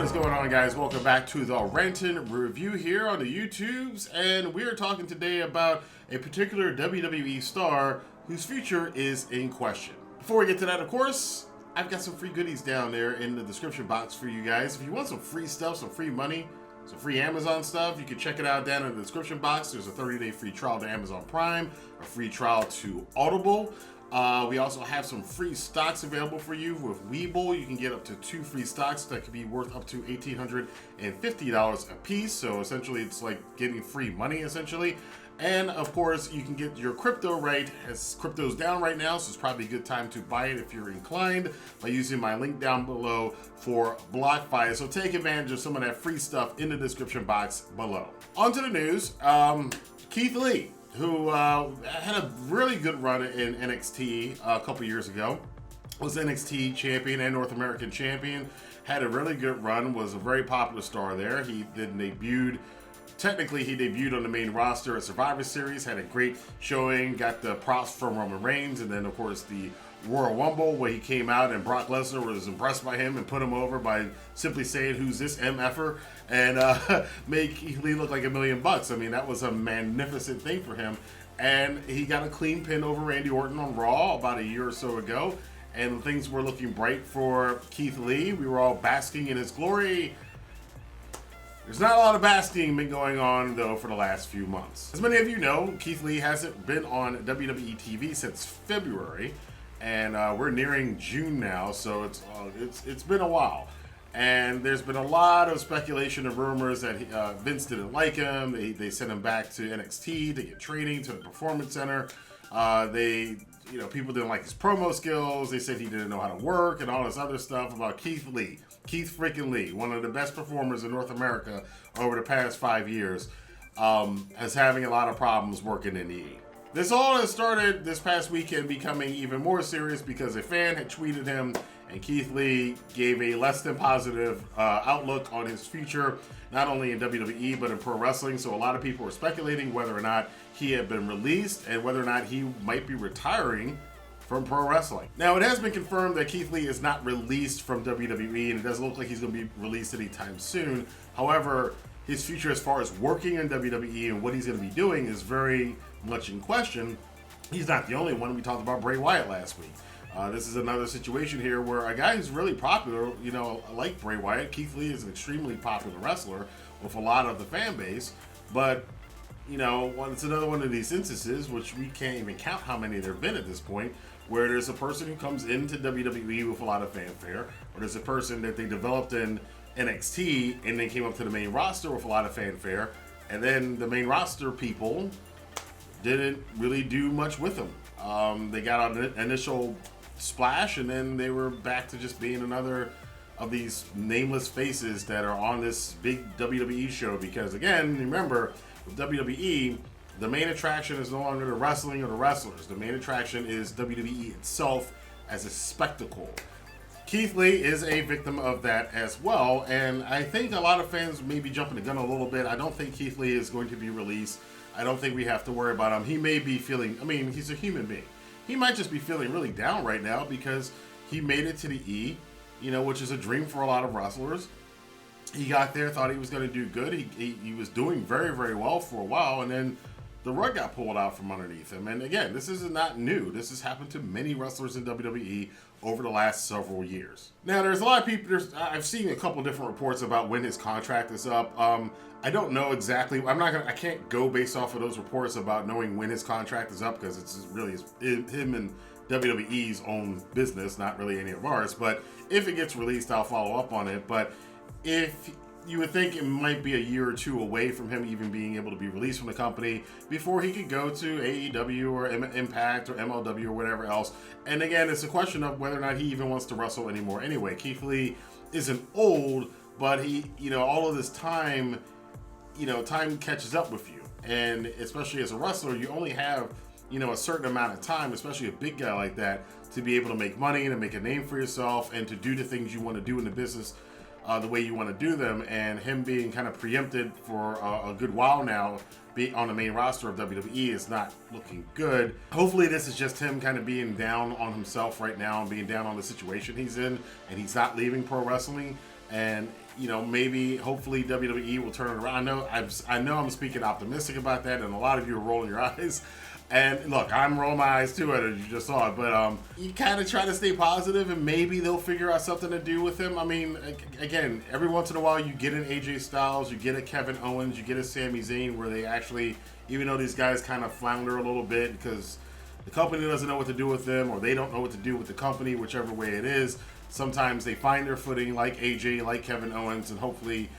What is going on, guys? Welcome back to the Rantin review here on the YouTubes, and we are talking today about a particular WWE star whose future is in question. Before we get to that, of course, I've got some free goodies down there in the description box for you guys. If you want some free stuff, some free money, some free Amazon stuff, you can check it out down in the description box. There's a 30-day free trial to Amazon Prime, a free trial to Audible. We also have some free stocks available for you with Webull. You can get up to 2 free stocks that could be worth up to $1,850 a piece. So essentially, it's like getting free money, essentially. And of course, you can get your crypto right, as crypto's down right now, so it's probably a good time to buy it if you're inclined by using my link down below for BlockFi. So take advantage of some of that free stuff in the description box below. On to the news. Keith Lee, who had a really good run in NXT a couple years ago, was NXT champion and North American champion, had a really good run, was a very popular star there. He debuted on the main roster at Survivor Series, had a great showing, got the props from Roman Reigns, and then of course the Royal Rumble where he came out and Brock Lesnar was impressed by him and put him over by simply saying, "Who's this MFer?" and make Keith Lee look like $1 million. I mean, that was a magnificent thing for him. And he got a clean pin over Randy Orton on Raw about a year or so ago, and things were looking bright for Keith Lee. We were all basking in his glory. There's not a lot of basking been going on, though, for the last few months. As many of you know, Keith Lee hasn't been on WWE TV since February, and we're nearing June now, so it's been a while. And there's been a lot of speculation and rumors that Vince didn't like him. They sent him back to NXT to get training to the Performance Center. People didn't like his promo skills. They said he didn't know how to work and all this other stuff about Keith Lee. Keith freaking Lee, one of the best performers in North America over the past 5 years, is having a lot of problems working in the E. This all has started this past weekend becoming even more serious because a fan had tweeted him, and Keith Lee gave a less than positive outlook on his future, not only in WWE but in pro wrestling. So a lot of people were speculating whether or not he had been released and whether or not he might be retiring from pro wrestling. Now, it has been confirmed that Keith Lee is not released from WWE, and it doesn't look like he's going to be released anytime soon. However, his future as far as working in WWE and what he's going to be doing is very much in question. He's not the only one. We talked about Bray Wyatt last week. This is another situation here where a guy who's really popular, like Bray Wyatt. Keith Lee is an extremely popular wrestler with a lot of the fan base, but it's another one of these instances, which we can't even count how many there have been at this point, where there's a person who comes into WWE with a lot of fanfare, or there's a person that they developed in NXT and they came up to the main roster with a lot of fanfare, and then the main roster people didn't really do much with them. They got an initial splash, and then they were back to just being another of these nameless faces that are on this big WWE show. Because again, remember, with WWE, the main attraction is no longer the wrestling or the wrestlers. The main attraction is WWE itself as a spectacle. Keith Lee is a victim of that as well, and I think a lot of fans may be jumping the gun a little bit. I don't think Keith Lee is going to be released. I don't think we have to worry about him. He may be feeling, he's a human being. He might just be feeling really down right now because he made it to the E, which is a dream for a lot of wrestlers. He got there, thought he was going to do good. He was doing very, very well for a while, and then the rug got pulled out from underneath him. And again, this is not new. This has happened to many wrestlers in WWE over the last several years. Now, there's a lot of people, I've seen a couple different reports about when his contract is up. I don't know exactly. I can't go based off of those reports about knowing when his contract is up, because it's really him and WWE's own business, not really any of ours. But if it gets released, I'll follow up on it. But if you would think it might be a year or two away from him even being able to be released from the company before he could go to AEW or Impact or MLW or whatever else. And again, it's a question of whether or not he even wants to wrestle anymore anyway. Keith Lee isn't old, but he, all of this time, time catches up with you. And especially as a wrestler, you only have, a certain amount of time, especially a big guy like that, to be able to make money and to make a name for yourself and to do the things you want to do in the business the way you want to do them. And him being kind of preempted for a good while now, be on the main roster of WWE, is not looking good. Hopefully this is just him kind of being down on himself right now and being down on the situation he's in, and he's not leaving pro wrestling. And you know, maybe, hopefully WWE will turn it around. I know I'm speaking optimistic about that, and a lot of you are rolling your eyes. And look, I'm rolling my eyes too at it, you just saw it. But you kind of try to stay positive, and maybe they'll figure out something to do with him. I mean, again, every once in a while you get an AJ Styles, you get a Kevin Owens, you get a Sami Zayn, where they actually, even though these guys kind of flounder a little bit because the company doesn't know what to do with them, or they don't know what to do with the company, whichever way it is, sometimes they find their footing, like AJ, like Kevin Owens, and hopefully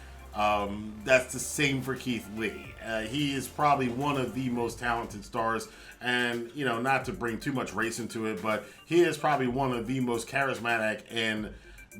that's the same for Keith Lee. He is probably one of the most talented stars, and, you know, not to bring too much race into it, but he is probably one of the most charismatic, and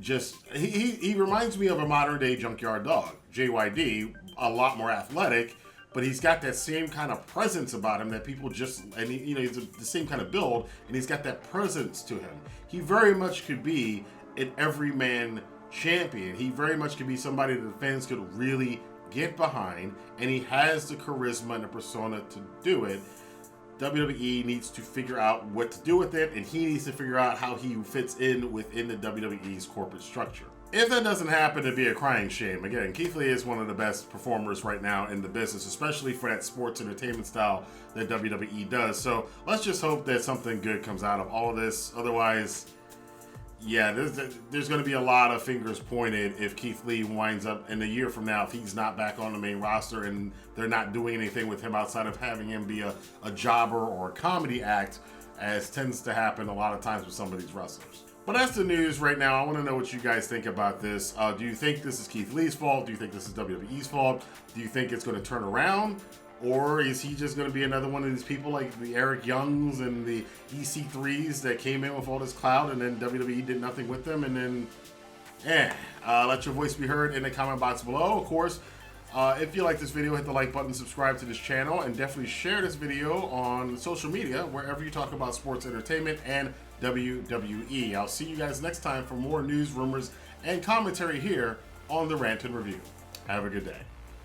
just he reminds me of a modern day Junkyard Dog. JYD, a lot more athletic, but he's got that same kind of presence about him that people just, and he, you know, he's the same kind of build, and he's got that presence to him. He very much could be an everyman champion. He very much could be somebody that the fans could really get behind, and he has the charisma and the persona to do it. WWE needs to figure out what to do with it, and he needs to figure out how he fits in within the WWE's corporate structure. If that doesn't happen, it'd be a crying shame. Again, Keith Lee is one of the best performers right now in the business, especially for that sports entertainment style that WWE does. So let's just hope that something good comes out of all of this. Otherwise, yeah, there's going to be a lot of fingers pointed if Keith Lee winds up in a year from now, if he's not back on the main roster and they're not doing anything with him outside of having him be a jobber or a comedy act, as tends to happen a lot of times with some of these wrestlers. But that's the news right now. I want to know what you guys think about this. Do you think this is Keith Lee's fault? Do you think this is WWE's fault? Do you think it's going to turn around? Or is he just going to be another one of these people like the Eric Youngs and the EC3s that came in with all this clout and then WWE did nothing with them, and then, let your voice be heard in the comment box below. Of course, if you like this video, hit the like button, subscribe to this channel, and definitely share this video on social media, wherever you talk about sports entertainment and WWE. I'll see you guys next time for more news, rumors, and commentary here on the Rantin Review. Have a good day.